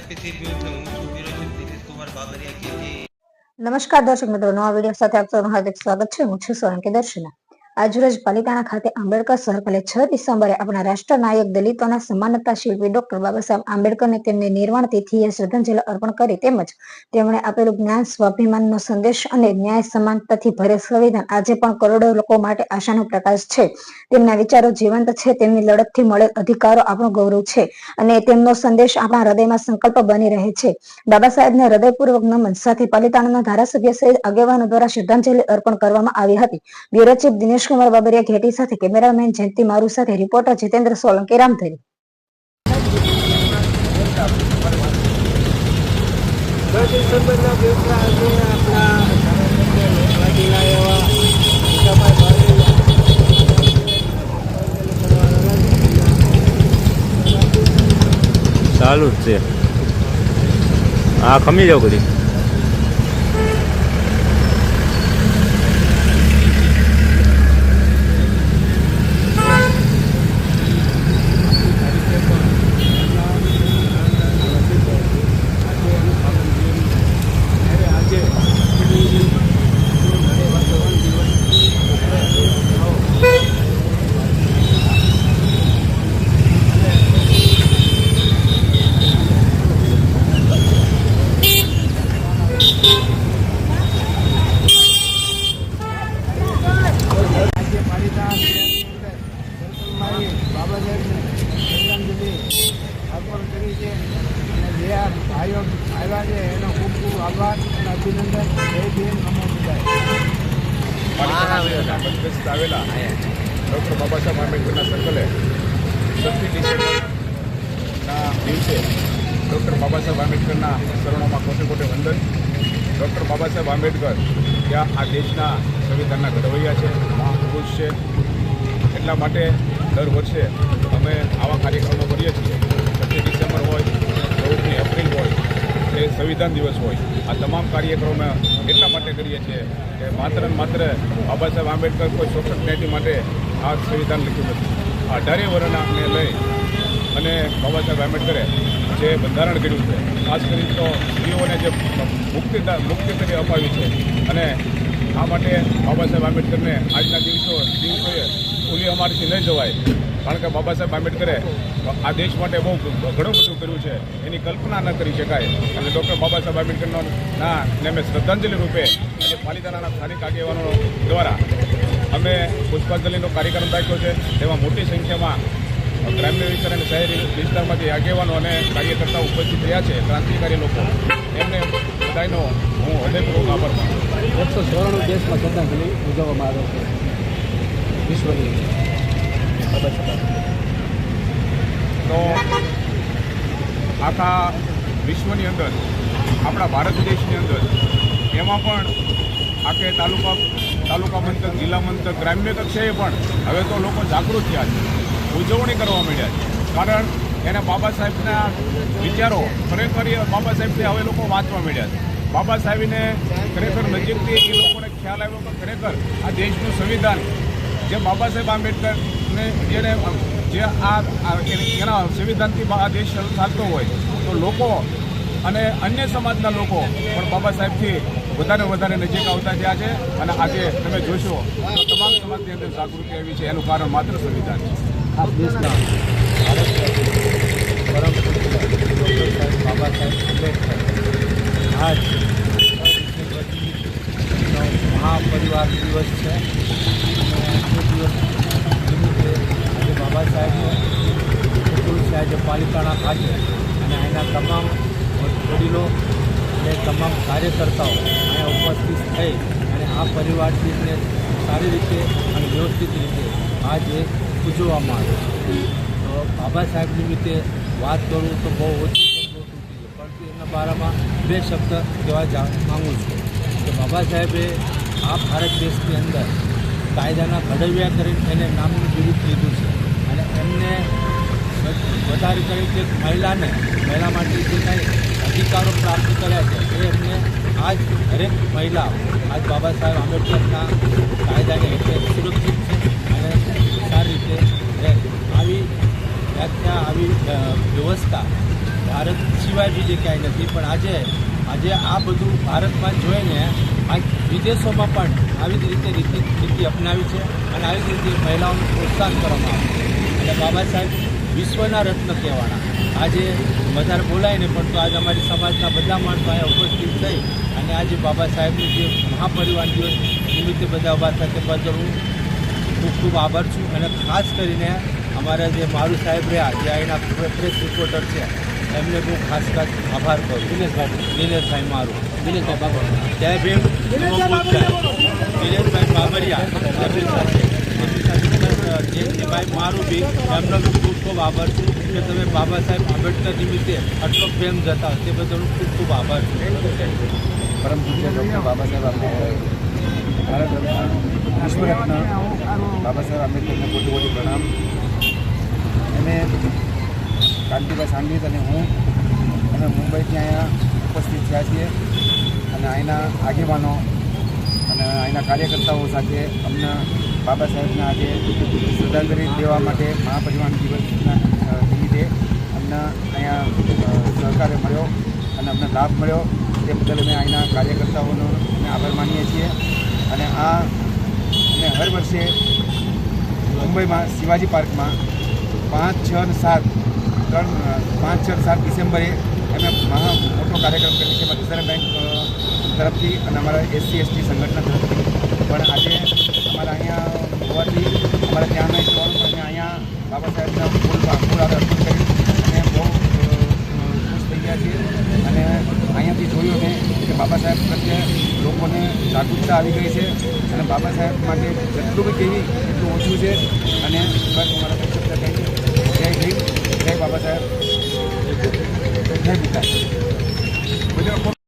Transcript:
નમસ્કાર દર્શક મિત્રો, નવા વિડીયો સાથે આપ સૌનું હાર્દિક સ્વાગત છે. હું છું સોલંકી દર્શના. આજરોજ પાલિતાણા ખાતે આંબેડકર સર્કલે 6 ડિસેમ્બરે આપણા રાષ્ટ્ર નાયક દલિતોના સન્માનતા શિલ્પી ડોક્ટર બાબા સાહેબ આંબેડકરને તેમની નિર્વાણ તિથિએ શ્રદ્ધાંજલિ અર્પણ કરી તેમજ તેમણે આપેલું જ્ઞાન, સ્વાભિમાનનો સંદેશ અને ન્યાય સમાનતાથી ભરેલ સંવિધાન આજે પણ કરોડો લોકો માટે આશાનો પ્રકાશ છે. તેમના વિચારો જીવંત છે. તેમની લડતથી મળેલ અધિકારો આપણું ગૌરવ છે અને તેમનો સંદેશ આપણા હૃદયમાં સંકલ્પ બની રહે છે. બાબા સાહેબને હૃદયપૂર્વક નમન સાથે પાલિતાણાના ધારાસભ્ય સહિત આગેવાનો દ્વારા શ્રદ્ધાંજલિ અર્પણ કરવામાં આવી હતી. બ્યુરો ચીફ દિનેશકુમાર બાબરિયા ઘેટી સાથે કેમેરામેન જયંતિ મારુ સાથે રિપોર્ટર જીતેન્દ્ર સોલંકી, રામધરી. ચાલુ જ છે. હા, ખમી જાવ બધી. ભાઈઓ આવ્યા છે એનો ખૂબ ખૂબ આભાર અને અભિનંદન. જય ભીમ, નમો બુદ્ધાય. બંદોબસ્ત આવેલા ડૉક્ટર બાબા સાહેબ આંબેડકરના સર્કલે 6 ડિસેમ્બરના દિવસે ડૉક્ટર બાબા સાહેબ આંબેડકરના ચરણોમાં કોટે કોટે વંદન. ડૉક્ટર બાબા સાહેબ આંબેડકર ત્યાં આ દેશના સંવિધાનના ઘડવૈયા છે, મહાપુરુષ છે. એટલા માટે દર વર્ષે અમે આવા કાર્યક્રમો કરીએ છીએ. 25 ડિસેમ્બર હોય, 14મી એપ્રિલ હોય, કે સંવિધાન દિવસ હોય, આ તમામ કાર્યક્રમો એટલા માટે કરીએ છીએ કે માત્ર ને માત્ર બાબા સાહેબ આંબેડકર કોઈ શોષણ જ્ઞાતિ માટે આ સંવિધાન લખ્યું નથી. 18 વર્ષને લઈ અને બાબા સાહેબ આંબેડકરે જે બંધારણ કર્યું છે, ખાસ કરીને તો સ્ત્રીઓને જે મુક્તિ તરી અપાવી છે. અને આ માટે બાબા સાહેબ આંબેડકરને આજના દિવસોએ ભૂલી અમારીથી નહીં જવાય. કારણ કે બાબા સાહેબ આંબેડકરે આ દેશ માટે બહુ ઘણું બધું કર્યું છે, એની કલ્પના ન કરી શકાય. અને ડૉક્ટર બાબા સાહેબ આંબેડકરનો મેં શ્રદ્ધાંજલિ રૂપે અને પાલિતાણાના સ્થાનિક આગેવાનો દ્વારા અમે પુષ્પાંજલિનો કાર્યક્રમ રાખ્યો છે. તેમાં મોટી સંખ્યામાં ગ્રામ્ય વિસ્તાર અને શહેરી વિસ્તારમાંથી આગેવાનો અને કાર્યકર્તાઓ ઉપસ્થિત રહ્યા છે, ક્રાંતિકારી લોકો. એમને બધાનો હું હૃદયપૂર્વક આભાર માનું. 194 દેશમાં શ્રદ્ધાંજલિ ઉજવવામાં આવે છે વિશ્વની. તો આખા વિશ્વની અંદર, આપણા ભારત દેશની અંદર, એમાં પણ આખે તાલુકા મથક, જિલ્લા મથક, ગ્રામ્ય કક્ષાએ પણ હવે તો લોકો જાગૃત થયા છે, ઉજવણી કરવા માંડ્યા છે. કારણ એને બાબા સાહેબના વિચારો ખરેખર બાબા સાહેબથી હવે લોકો વાંચવા માંડ્યા છે. બાબા સાહેબને ખરેખર નજીકથી એ લોકોને ખ્યાલ આવ્યો કે ખરેખર આ દેશનું સંવિધાન જે બાબા સાહેબ આંબેડકરને જેને જે એના સંવિધાનથી આ દેશ ચાલતો હોય, તો લોકો અને અન્ય સમાજના લોકો પણ બાબા સાહેબથી વધારે નજીક આવતા થયા છે. અને આજે તમે જોશો તો તમામ સમાજની અંદર જાગૃતિ આવી છે. એનું કારણ માત્ર સંવિધાન છે. આ દેશના ભારત પરમ બાબા સાહેબ આંબેડકર આજ મહાપરિવાર દિવસ છે. અને એ દિવસ નિમિત્તે આજે બાબા સાહેબનું પુતળું છે આજે પાલિતાણા ખાતે. અને અહીંના તમામ વડીલો અને તમામ કાર્યકર્તાઓ અહીંયા ઉપસ્થિત થઈ અને આ પરિવાર દિવસને સારી રીતે અને વ્યવસ્થિત રીતે આજે ઉજવવામાં આવે છે. તો બાબા સાહેબ નિમિત્તે વાત કરું તો બહુ ઓછી શબ્દો તૂટી છે, પરંતુ એના બારામાં 2 શબ્દ કહેવા માગું છું કે બાબા સાહેબે આ ભારત દેશની અંદર કાયદાના ઘડવૈયા કરીને એને નામનું બિરુદ લીધું છે. અને એમને વધારે કરી કે મહિલા માટે જે કાંઈ અધિકારો પ્રાપ્ત કર્યા છે એ એમને આજ દરેક મહિલા આજ બાબા સાહેબ આંબેડકરના કાયદાને હેઠળ સુરક્ષિત છે અને સારી રીતે રહે. આવી વ્યાખ્યા, આવી વ્યવસ્થા ભારત સિવાય બીજે ક્યાંય નથી. પણ આજે આ બધું ભારતમાં જોઈને આ વિદેશોમાં પણ આવી જ રીતે નીતિ અપનાવી છે અને આવી જ રીતે મહિલાઓનું પ્રોત્સાહન કરવામાં આવે છે. અને બાબા સાહેબ વિશ્વના રત્ન કહેવાના. આજે વધારે બોલાય ને પણ તો આજે અમારી સમાજના બધા માણસો અહીંયા ઉપસ્થિત થઈ અને આજે બાબા સાહેબનું જે મહાપરિવાર દિવસ નિમિત્તે બધા ઉભા થાય તે બદલ હું ખૂબ ખૂબ આભાર છું. અને ખાસ કરીને અમારા જે મારું સાહેબ રહ્યા જે અહીંના પ્રેસ રિપોર્ટર છે એમને હું ખાસ આભાર કરું. દિનેશભાઈ મારું જય ભીમ દિનેશભાઈ બાબરિયા આપણી સાથે જયંતિભાઈ મારું બી એમનો બી ખૂબ ખૂબ આભાર છું કે તમે બાબા સાહેબ આંબેડકર નિમિત્તે આટલો પ્રેમ જતા તે બદલ હું ખૂબ ખૂબ આભાર છું. પરમ પૂજ્ય ડૉક્ટર બાબા સાહેબ આંબેડકર ભારત વિશ્વરત્ન બાબા સાહેબ આંબેડકરને કોટી કોટી પ્રણામ. અને કાંતિભાઈ સાંગીત અને હું અમે મુંબઈથી અહીંયા ઉપસ્થિત થયા છીએ અને અહીંના આગેવાનો અને અહીંના કાર્યકર્તાઓ સાથે અમને બાબા સાહેબને આજે શ્રદ્ધાંજલિ દેવા માટે મહાપરિવાર દિવસના નિમિત્તે અમને અહીંયા સહકાર્ય મળ્યો અને અમને લાભ મળ્યો તે બદલ અમે અહીંના કાર્યકર્તાઓનો અમે આભાર માનીએ છીએ. અને આ અમે હર વર્ષે મુંબઈમાં શિવાજી પાર્કમાં 5, 6 અને 7 ડિસેમ્બરે અમે મોટો કાર્યક્રમ કરીએ છીએ રિઝર્વ બેંક તરફથી અને અમારા SC ST સંગઠન તરફથી. પણ આજે અમારા અહીંયા હોવાથી અમારે ત્યાં નહીં જવાનું પણ અમે અહીંયા બાબા સાહેબના ફૂલ અર્પણ કરી અને બહુ ખુશ થઈ ગયા છીએ. અને અહીંયાથી જોયું મેં કે બાબા સાહેબ પ્રત્યે લોકોને જાગૃતતા આવી ગઈ છે અને બાબા સાહેબ માટે જેટલું બી કહેવી એટલું ઓછું છે. અને બસ અમારા શબ્દ કહી જય ભીમ, જય બાબા સાહેબ, જય પિતા.